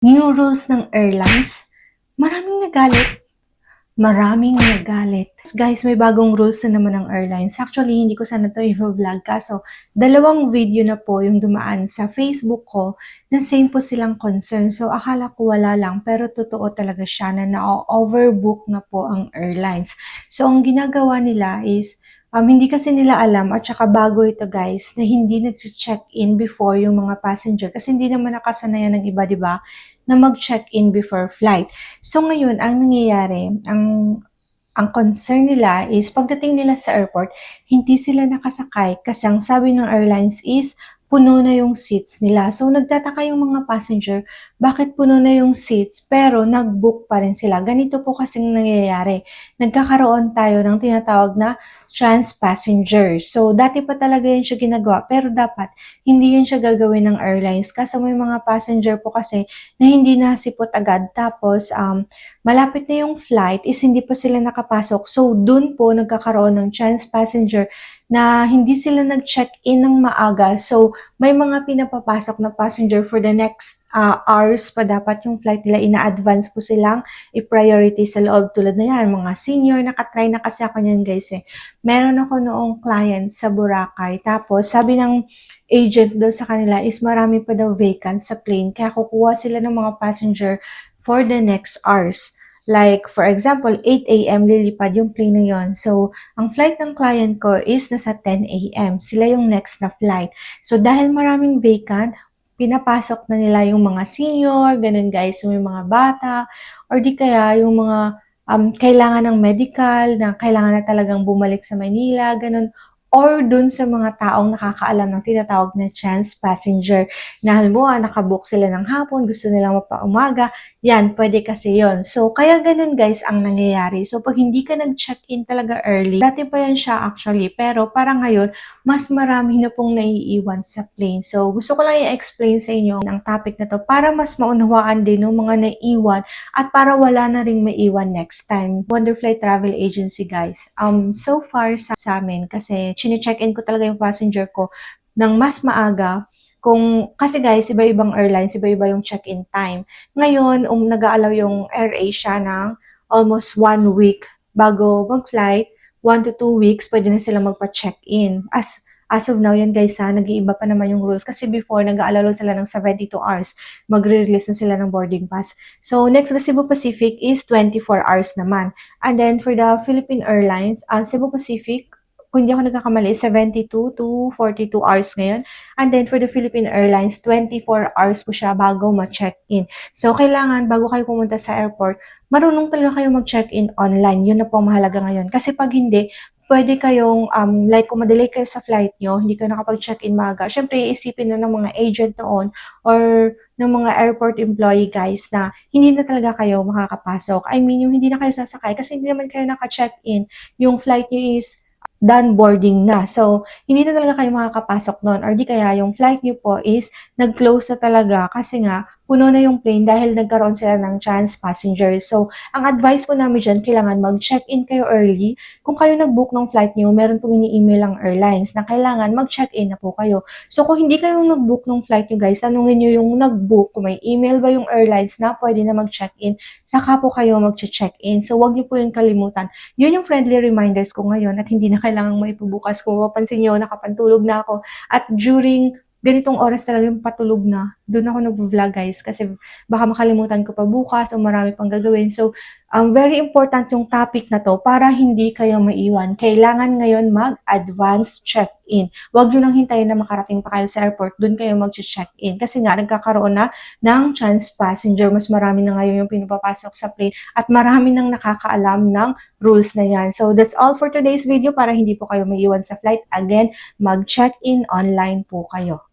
New rules ng airlines, maraming nagalit. Maraming nagalit. Guys, may bagong rules na naman ng airlines. Actually, hindi ko sana to i-vlog kaso dalawang video na po yung dumaan sa Facebook ko na same po silang concern. So, akala ko wala lang pero totoo talaga siya na na-overbook na po ang airlines. So, ang ginagawa nila is hindi kasi nila alam at saka bago ito guys na hindi nag-check-in before yung mga passenger kasi hindi naman nakasanayan ng iba, di ba? Na mag-check-in before flight. So ngayon, ang nangyayari, ang concern nila is pagdating nila sa airport, hindi sila nakasakay kasi ang sabi ng airlines is puno na yung seats nila. So nagtataka yung mga passenger, bakit puno na yung seats pero nag-book pa rin sila. Ganito po kasing nangyayari. Nagkakaroon tayo ng tinatawag na trans passenger. So dati pa talaga yan siya ginagawa pero dapat hindi yan siya gagawin ng airlines kasi may mga passenger po kasi na hindi nasipot agad tapos malapit na yung flight is hindi pa sila nakapasok. So, dun po nagkakaroon ng chance passenger na hindi sila nag-check-in ng maaga. So, may mga pinapapasok na passenger for the next hours pa dapat yung flight nila. Ina-advance po silang i-priority sa loob tulad na yan. Mga senior, nakatry na kasi ako niyan guys eh. Meron ako noong client sa Boracay. Tapos, sabi ng agent daw sa kanila is marami pa daw vacant sa plane. Kaya kukuha sila ng mga passenger for the next hours. Like, for example, 8 a.m. lilipad yung plane na yun. So, ang flight ng client ko is nasa 10 a.m. Sila yung next na flight. So, dahil maraming vacant, pinapasok na nila yung mga senior, ganun guys, yung mga bata, or di kaya yung mga kailangan ng medical, na kailangan na talagang bumalik sa Manila, ganun, or dun sa mga taong nakakaalam ng tinatawag na chance passenger. Na halimbawa, nakabook sila ng hapon, gusto nilang mapaumaga, yan, pwede kasi yon. So, kaya ganun guys ang nangyayari. So, pag hindi ka nag-check-in talaga early, dati pa yan siya actually, pero parang ngayon, mas marami na pong naiiwan sa plane. So, gusto ko lang i-explain sa inyo ang topic na to para mas maunawaan din ng mga naiiwan at para wala na ring maiwan next time. Wonderfly Travel Agency guys. So far sa amin, kasi chine-check-in ko talaga yung passenger ko ng mas maaga. Kasi guys, iba-ibang airlines, iba-iba yung check-in time. Ngayon, nag-aalaw yung AirAsia ng almost 1 week bago mag-flight. 1 to 2 weeks, pwede na sila magpa-check-in. As of now, yan guys ha, nag-iiba pa naman yung rules. Kasi before, nag-aalaw sila ng 72 hours. Magre-release na sila ng boarding pass. So, next na Cebu Pacific is 24 hours naman. And then, for the Philippine Airlines, Cebu Pacific, kung hindi ako nagkakamali, 72 to 42 hours ngayon. And then, for the Philippine Airlines, 24 hours po siya bago ma-check-in. So, kailangan, bago kayo pumunta sa airport, marunong talaga kayo mag-check-in online. Yun na po ang mahalaga ngayon. Kasi pag hindi, pwede kayong, like kung madelay kayo sa flight nyo, hindi kayo nakapag-check-in maaga, syempre iisipin na ng mga agent noon or ng mga airport employee guys na hindi na talaga kayo makakapasok. I mean, yung hindi na kayo sasakay kasi hindi naman kayo naka-check-in. Yung flight nyo is done boarding na. So, hindi na talaga kayo makakapasok noon. Or di kaya yung flight nyo po is nag-close na talaga kasi nga puno na yung plane dahil nagkaroon sila ng chance passengers. So, ang advice po namin dyan, kailangan mag-check-in kayo early. Kung kayo nag-book ng flight nyo, meron pong ini-email ang airlines na kailangan mag-check-in na po kayo. So, kung hindi kayo nag-book ng flight nyo guys, tanungin nyo yung nag-book, kung may email ba yung airlines na pwede na mag-check-in, saka po kayo mag-check-in. So, wag nyo po yung kalimutan. Yun yung friendly reminders ko ngayon at hindi na kailangang maipabukas. Kung mapapansin nyo, nakapantulog na ako. At during ganitong oras talaga yung patulog na, doon ako nag-vlog guys kasi baka makalimutan ko pa bukas o marami pang gagawin. So, very important yung topic na to para hindi kayo maiwan. Kailangan ngayon mag-advance check-in. Huwag nyo nang hintayin na makarating pa kayo sa airport, doon kayo mag-check-in. Kasi nga, nagkakaroon na ng chance passenger. Mas marami na ngayon yung pinapapasok sa plane at marami nang nakakaalam ng rules na yan. So, that's all for today's video para hindi po kayo maiwan sa flight. Again, mag-check-in online po kayo.